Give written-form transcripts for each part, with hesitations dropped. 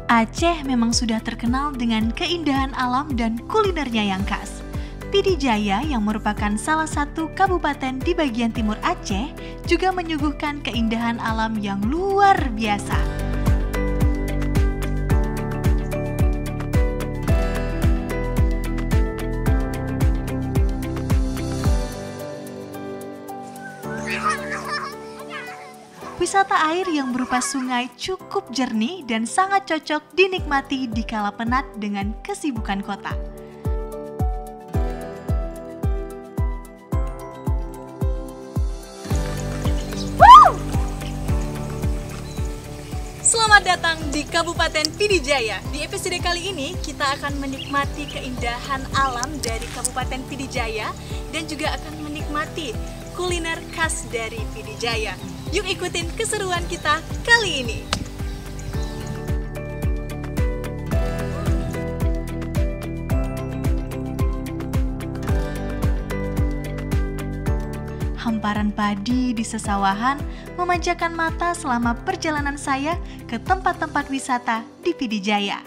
Aceh memang sudah terkenal dengan keindahan alam dan kulinernya yang khas. Pidi Jaya yang merupakan salah satu kabupaten di bagian timur Aceh juga menyuguhkan keindahan alam yang luar biasa. Wisata air yang berupa sungai cukup jernih dan sangat cocok dinikmati di kala penat dengan kesibukan kota. Selamat datang di Kabupaten Pidi Jaya. Di episode kali ini kita akan menikmati keindahan alam dari Kabupaten Pidi Jaya dan juga akan menikmati kuliner khas dari Pidi Jaya. Yuk ikutin keseruan kita kali ini. Hamparan padi di sesawahan memanjakan mata selama perjalanan saya ke tempat-tempat wisata di Pidi Jaya.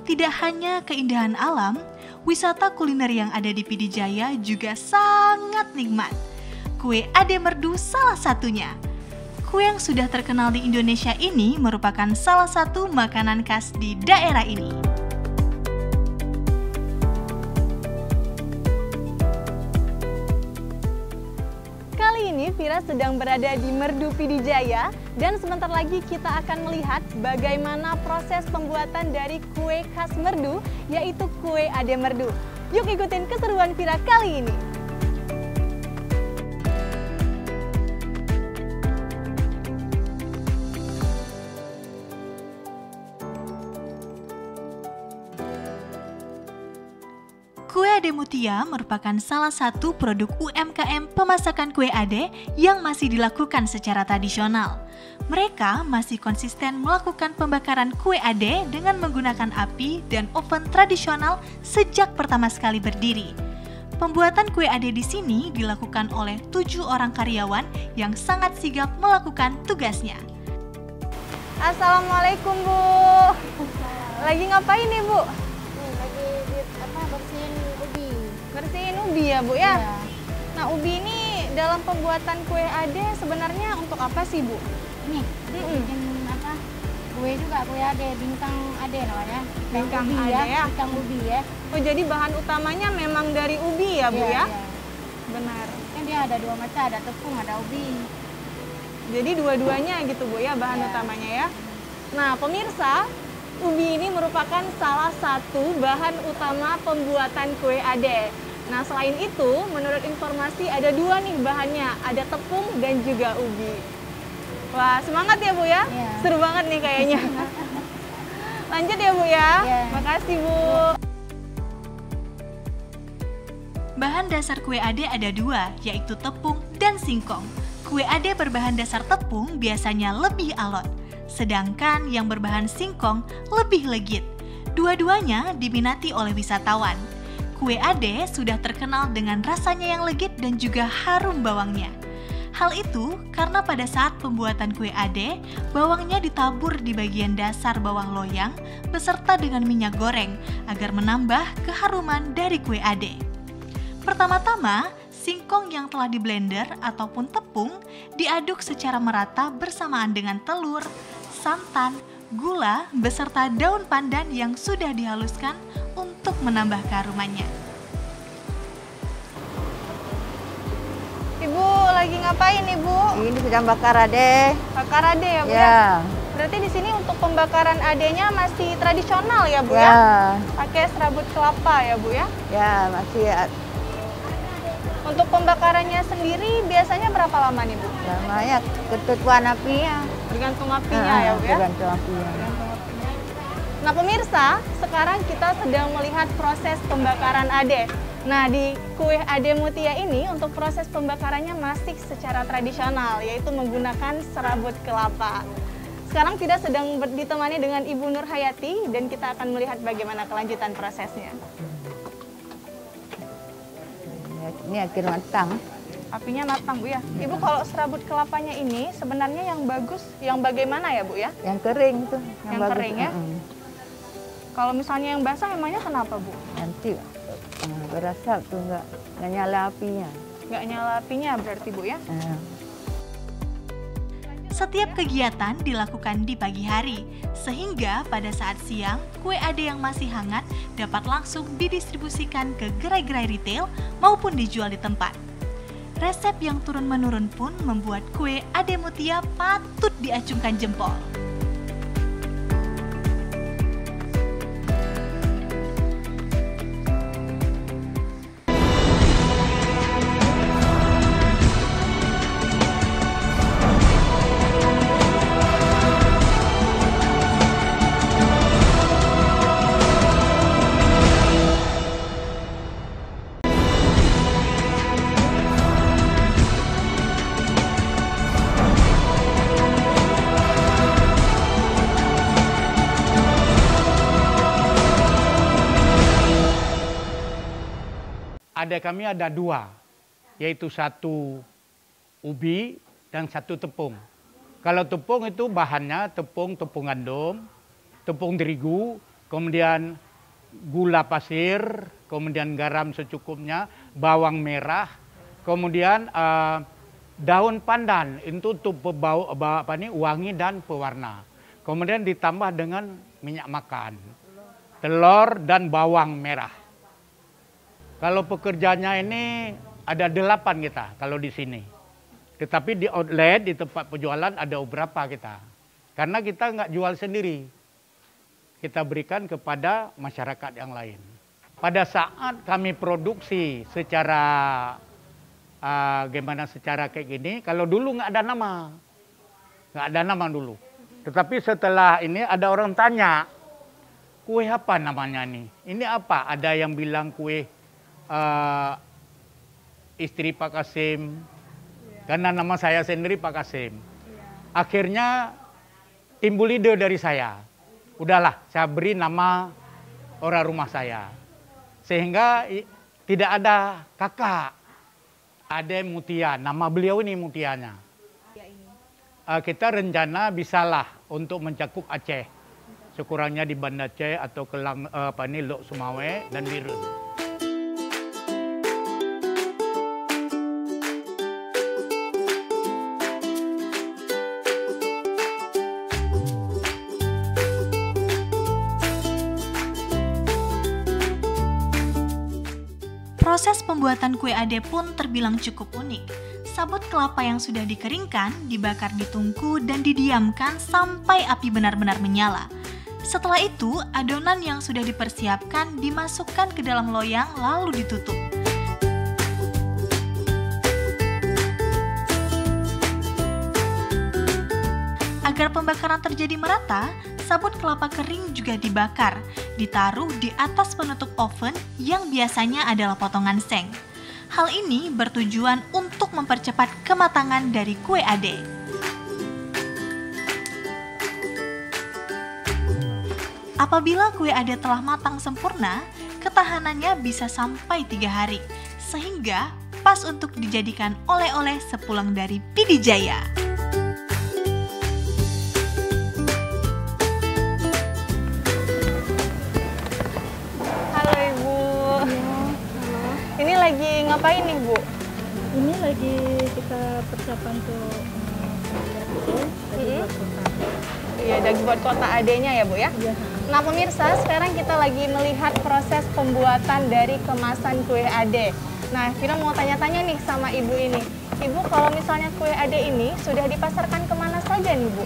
Tidak hanya keindahan alam, wisata kuliner yang ada di Pidi Jaya juga sangat nikmat. Kue Ade Merdu salah satunya. Kue yang sudah terkenal di Indonesia ini merupakan salah satu makanan khas di daerah ini. Kali ini Vira sedang berada di Merdu Pidi Jaya dan sebentar lagi kita akan melihat bagaimana proses pembuatan dari kue khas Merdu, yaitu kue Ade Merdu. Yuk ikutin keseruan Vira kali ini. Kue Ade Mutia merupakan salah satu produk UMKM pemasakan kue ade yang masih dilakukan secara tradisional. Mereka masih konsisten melakukan pembakaran kue ade dengan menggunakan api dan oven tradisional sejak pertama sekali berdiri. Pembuatan kue ade di sini dilakukan oleh 7 orang karyawan yang sangat sigap melakukan tugasnya. Assalamualaikum Bu. Lagi ngapain nih Bu? Bersihin ubi ya Bu ya? Iya. Nah ubi ini dalam pembuatan kue ade sebenarnya untuk apa sih Bu? Nih, bikin apa? Kue juga, kue ade, bintang ade namanya. Bintang ade ya? Bintang ubi ya. Oh jadi bahan utamanya memang dari ubi ya Bu ya? Iya. Benar. Kan dia ada dua macam, ada tepung, ada ubi. Jadi dua-duanya gitu Bu ya bahan utamanya ya? Nah pemirsa, ubi ini merupakan salah satu bahan utama pembuatan kue ade. Nah selain itu, menurut informasi ada 2 nih bahannya, ada tepung dan juga ubi. Wah semangat ya Bu ya? Iya. Seru banget nih kayaknya. Lanjut ya Bu ya? Iya. Makasih Bu. Bahan dasar kue ade ada 2, yaitu tepung dan singkong. Kue ade berbahan dasar tepung biasanya lebih alot, sedangkan yang berbahan singkong lebih legit. Dua-duanya diminati oleh wisatawan. Kue ade sudah terkenal dengan rasanya yang legit dan juga harum bawangnya. Hal itu karena pada saat pembuatan kue ade, bawangnya ditabur di bagian dasar bawang loyang beserta dengan minyak goreng agar menambah keharuman dari kue ade. Pertama-tama, singkong yang telah diblender ataupun tepung diaduk secara merata bersamaan dengan telur, santan, gula, beserta daun pandan yang sudah dihaluskan untuk menambah keharumannya. Ibu lagi ngapain Ibu? Ini sedang bakar ade. Bakar ade ya Bu ya? Ya. Berarti di sini untuk pembakaran adenya masih tradisional ya Bu ya? Ya. Pakai serabut kelapa ya Bu ya? Ya, masih Untuk pembakarannya sendiri biasanya berapa lama nih Bu? Namanya ketentuan apinya. Tergantung apinya ya Bu ya? Tergantung apinya. Nah pemirsa, sekarang kita sedang melihat proses pembakaran ade. Nah di kue ade Mutia ini untuk proses pembakarannya masih secara tradisional, yaitu menggunakan serabut kelapa. Sekarang kita sedang ditemani dengan Ibu Nur Hayati dan kita akan melihat bagaimana kelanjutan prosesnya. Ini akhir matang. Apinya matang Bu ya. Ibu kalau serabut kelapanya ini sebenarnya yang bagus, yang bagaimana ya Bu ya? Yang kering tuh. Yang bagus. kering ya? Kalau misalnya yang basah emangnya kenapa Bu? Nanti berasap tuh nggak nyala apinya. Nggak nyala apinya berarti Bu ya? Setiap kegiatan dilakukan di pagi hari, sehingga pada saat siang, kue ade yang masih hangat dapat langsung didistribusikan ke gerai-gerai retail maupun dijual di tempat. Resep yang turun-menurun pun membuat kue ade Mutia patut diacungkan jempol. Ade kami ada dua, yaitu satu ubi dan satu tepung. Kalau tepung itu bahannya tepung gandum, tepung terigu, kemudian gula pasir, kemudian garam secukupnya, bawang merah, kemudian daun pandan itu untuk wangi dan pewarna. Kemudian ditambah dengan minyak makan, telur dan bawang merah. Kalau pekerjanya ini ada 8 kita kalau di sini. Tetapi di outlet, di tempat penjualan ada beberapa kita. Karena kita nggak jual sendiri. Kita berikan kepada masyarakat yang lain. Pada saat kami produksi secara secara kayak gini, kalau dulu nggak ada nama. Nggak ada nama dulu. Tetapi setelah ini ada orang tanya, kue apa namanya nih? Ini apa? Ada yang bilang kue istri Pak Kasim, karena nama saya sendiri Pak Kasim. Akhirnya timbul ide dari saya. Udahlah, saya beri nama orang rumah saya. Sehingga tidak ada kakak, ada Mutia. Nama beliau ini Mutianya. Kita rencana bisalah untuk mencakup Aceh. Sekurangnya di Banda Aceh atau ke Lok Sumawe dan Birun. Proses pembuatan kue ade pun terbilang cukup unik. Sabut kelapa yang sudah dikeringkan, dibakar di tungku dan didiamkan sampai api benar-benar menyala. Setelah itu, adonan yang sudah dipersiapkan dimasukkan ke dalam loyang lalu ditutup. Agar pembakaran terjadi merata, sabut kelapa kering juga dibakar, ditaruh di atas penutup oven yang biasanya adalah potongan seng. Hal ini bertujuan untuk mempercepat kematangan dari kue ade. Apabila kue ade telah matang sempurna, ketahanannya bisa sampai 3 hari, sehingga pas untuk dijadikan oleh-oleh sepulang dari Pidijaya. Ini lagi ngapain nih Bu? Ini lagi kita persiapan untuk buat kotak. Iya, lagi buat kotak adenya ya Bu ya? Iya. Nah pemirsa, sekarang kita lagi melihat proses pembuatan dari kemasan kue ade. Nah, Vina mau tanya-tanya nih sama Ibu ini. Ibu, kalau misalnya kue ade ini sudah dipasarkan kemana saja nih Bu?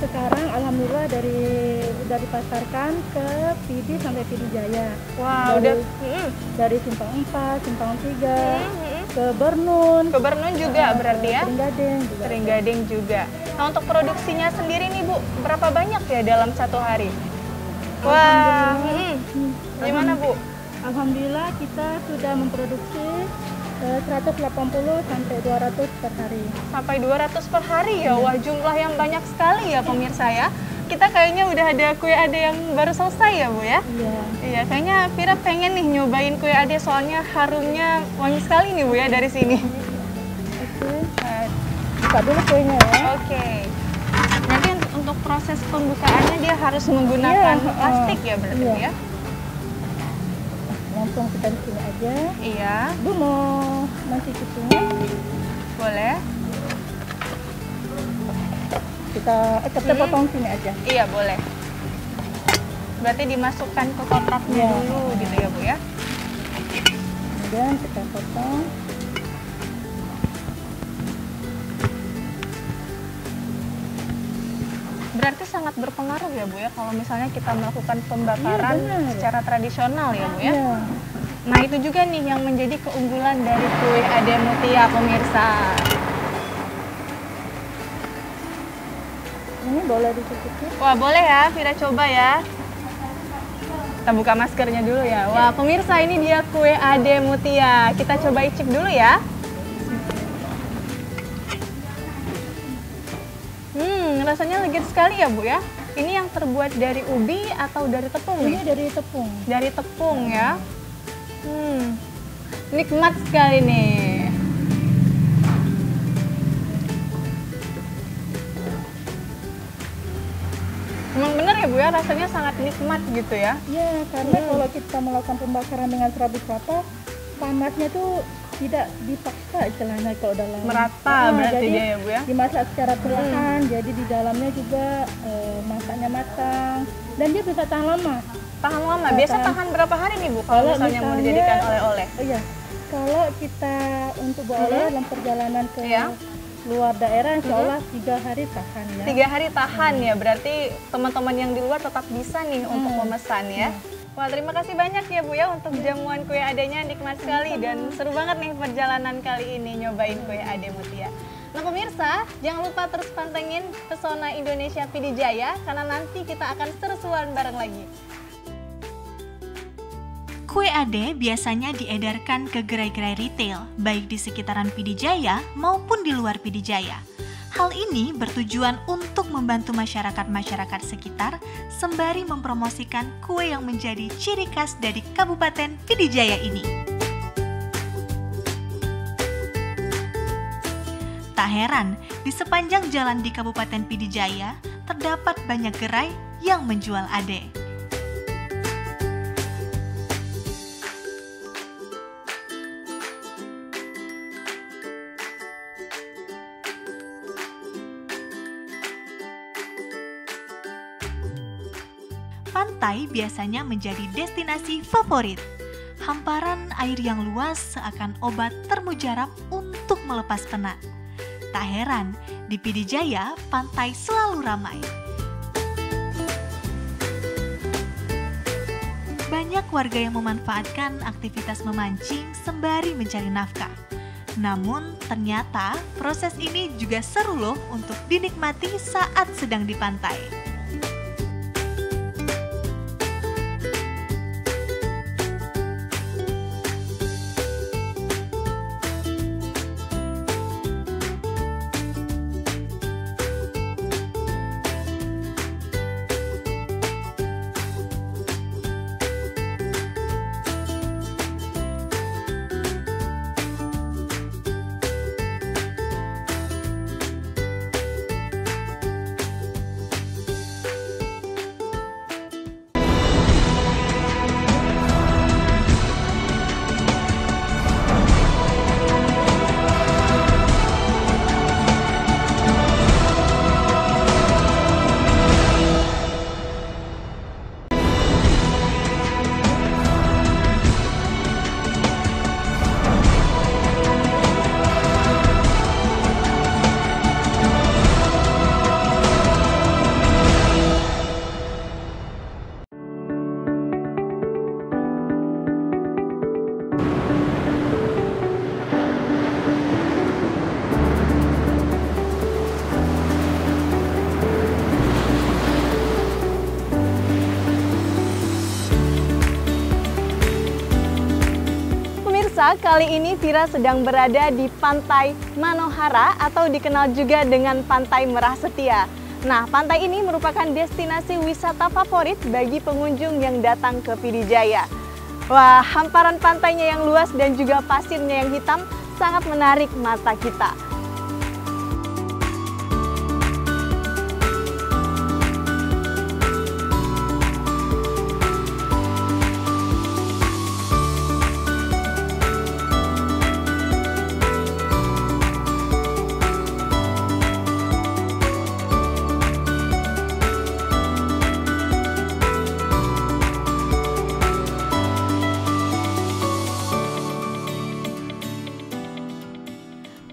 Sekarang alhamdulillah udah dipasarkan ke Pidi sampai Pidijaya. Wah, dari, udah dari Simpang 4, Simpang 3, ke Bernun, Ke Bernun juga berarti ya? Gading juga. Sering Gading juga. Nah, untuk produksinya sendiri nih Bu, berapa banyak ya dalam satu hari? Wah, gimana Bu? Alhamdulillah kita sudah memproduksi 180 sampai 200 per hari. Sampai 200 per hari ya? Wah, jumlah yang banyak sekali ya pemirsa ya. Kita kayaknya udah ada kue ade yang baru selesai ya Bu ya? Iya. Iya, kayaknya Vira pengen nih nyobain kue ade soalnya harumnya wangi sekali nih Bu ya dari sini. Oke. Buka dulu kuenya ya. Oke. Nanti untuk proses pembukaannya dia harus menggunakan Iya, plastik ya berarti iya. ya? Langsung kita di sini aja. Iya, Bu mau mencicipinya? boleh. Kita potong sini aja. Iya, boleh. Berarti dimasukkan ke kotaknya Iya. dulu gitu ya Bu ya? Kemudian kita potong. Berarti sangat berpengaruh ya Bu ya kalau misalnya kita melakukan pembakaran Iya, benar. secara tradisional ya Bu ya? Iya. Nah itu juga nih yang menjadi keunggulan dari kue ade mutia pemirsa. Ini boleh dicicipi. Wah boleh ya, Vira coba ya. Kita buka maskernya dulu ya. Wah pemirsa ini dia kue ade mutia. Kita coba icip dulu ya. Rasanya legit sekali ya Bu ya. Ini yang terbuat dari ubi atau dari tepung Ini nih? dari tepung. Dari tepung ya. Nikmat sekali nih. Emang bener ya Bu ya, rasanya sangat nikmat gitu ya. Ya, karena kalau kita melakukan pembakaran dengan serabut kelapa, panasnya tuh tidak dipaksa istilahnya kalau dalam Merata berarti jadi dia ya Bu ya. dimasak secara perlahan, jadi di dalamnya juga masaknya matang dan dia bisa tahan lama. Tahan lama. Biasa tahan berapa hari nih Bu kalau misalnya mau dijadikan oleh-oleh? Oh iya, kalau kita untuk buat oleh dalam perjalanan ke Iya. luar daerah, insya Allah 3 hari tahan ya. 3 hari tahan ya, berarti teman-teman yang di luar tetap bisa nih untuk memesan ya. Wah terima kasih banyak ya Bu ya untuk jamuan kue adenya, nikmat sekali dan seru banget nih perjalanan kali ini nyobain kue ade mutia. Nah pemirsa, jangan lupa terus pantengin Pesona Indonesia Pidijaya karena nanti kita akan seru-seruan bareng lagi. Kue ade biasanya diedarkan ke gerai-gerai retail, baik di sekitaran Pidijaya maupun di luar Pidijaya. Hal ini bertujuan untuk membantu masyarakat-masyarakat sekitar sembari mempromosikan kue yang menjadi ciri khas dari Kabupaten Pidijaya ini. Tak heran, di sepanjang jalan di Kabupaten Pidijaya terdapat banyak gerai yang menjual ade. Pantai biasanya menjadi destinasi favorit. Hamparan air yang luas seakan obat termujarab untuk melepas penat. Tak heran, di Pidijaya pantai selalu ramai. Banyak warga yang memanfaatkan aktivitas memancing sembari mencari nafkah. Namun ternyata proses ini juga seru loh untuk dinikmati saat sedang di pantai. pemirsa, kali ini Vira sedang berada di Pantai Manohara atau dikenal juga dengan Pantai Merah Setia. Nah, pantai ini merupakan destinasi wisata favorit bagi pengunjung yang datang ke Pidijaya. Wah, hamparan pantainya yang luas dan juga pasirnya yang hitam sangat menarik mata kita.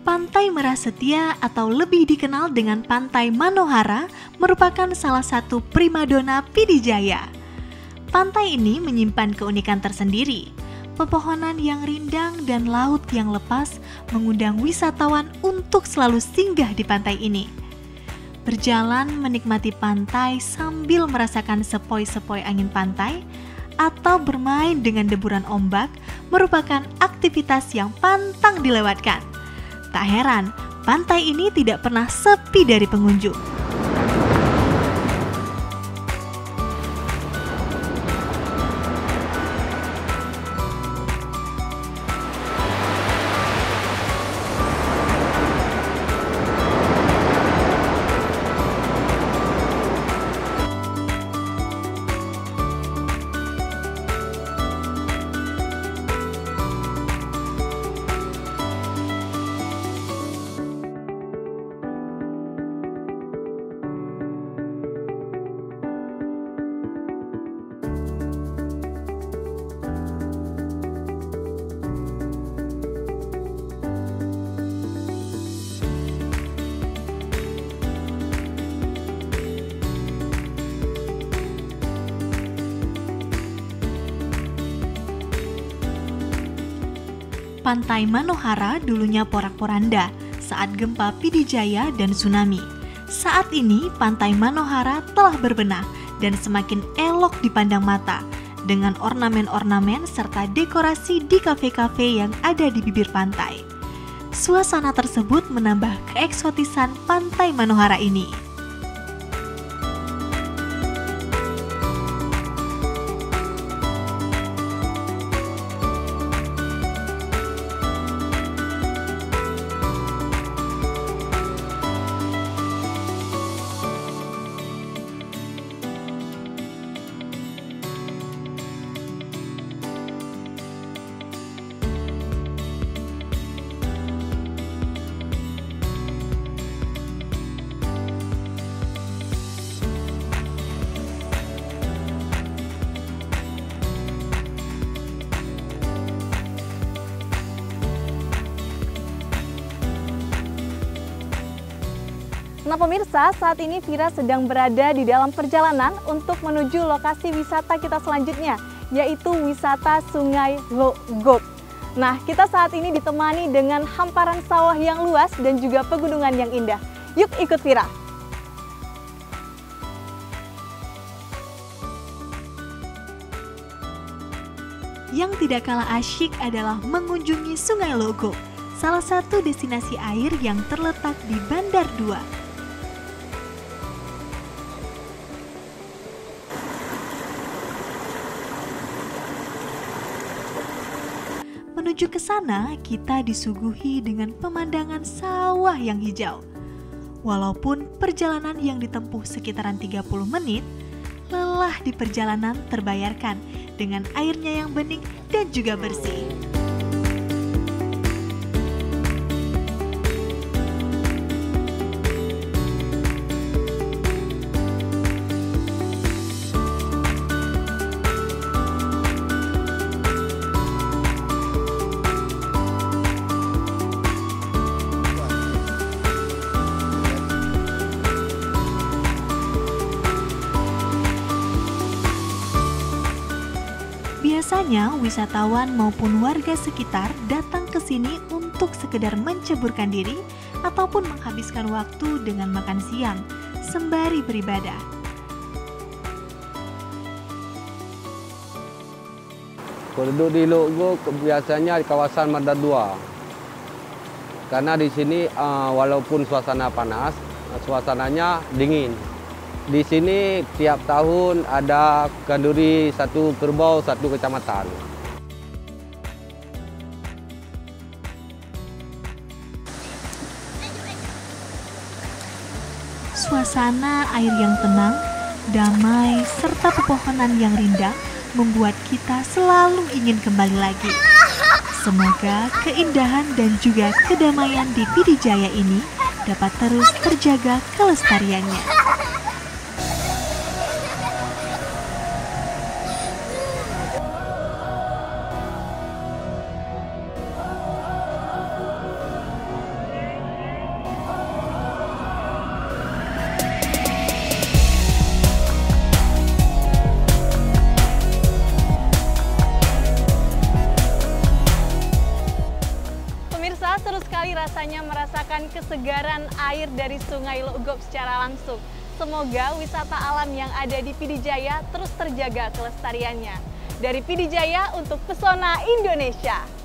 Pantai Merah Setia atau lebih dikenal dengan Pantai Manohara merupakan salah satu primadona Pidijaya. Pantai ini menyimpan keunikan tersendiri. Pepohonan yang rindang dan laut yang lepas mengundang wisatawan untuk selalu singgah di pantai ini. Berjalan menikmati pantai sambil merasakan sepoi-sepoi angin pantai atau bermain dengan deburan ombak merupakan aktivitas yang pantang dilewatkan. Tak heran, pantai ini tidak pernah sepi dari pengunjung. Pantai Manohara dulunya porak-poranda saat gempa Pidijaya dan tsunami. Saat ini Pantai Manohara telah berbenah dan semakin elok dipandang mata dengan ornamen-ornamen serta dekorasi di kafe-kafe yang ada di bibir pantai. Suasana tersebut menambah keeksotisan Pantai Manohara ini. Nah pemirsa, saat ini Vira sedang berada di dalam perjalanan untuk menuju lokasi wisata kita selanjutnya, yaitu wisata Sungai Logok. Nah, kita saat ini ditemani dengan hamparan sawah yang luas dan juga pegunungan yang indah. Yuk ikut Vira! Yang tidak kalah asyik adalah mengunjungi Sungai Logok, salah satu destinasi air yang terletak di Bandar 2. Menuju ke sana, kita disuguhi dengan pemandangan sawah yang hijau. Walaupun perjalanan yang ditempuh sekitaran 30 menit, lelah di perjalanan terbayarkan dengan airnya yang bening dan juga bersih. Biasanya wisatawan maupun warga sekitar datang ke sini untuk sekedar menceburkan diri ataupun menghabiskan waktu dengan makan siang sembari beribadah. Penduduk di Lok biasanya di kawasan Merdad 2. Karena di sini walaupun suasana panas, suasananya dingin. Di sini tiap tahun ada kenduri satu kerbau, satu kecamatan. Suasana air yang tenang, damai, serta pepohonan yang rindang membuat kita selalu ingin kembali lagi. Semoga keindahan dan juga kedamaian di Pidijaya ini dapat terus terjaga kelestariannya. Seru sekali rasanya merasakan kesegaran air dari Sungai Lok secara langsung. Semoga wisata alam yang ada di Pidijaya terus terjaga kelestariannya. Dari Pidijaya untuk Pesona Indonesia.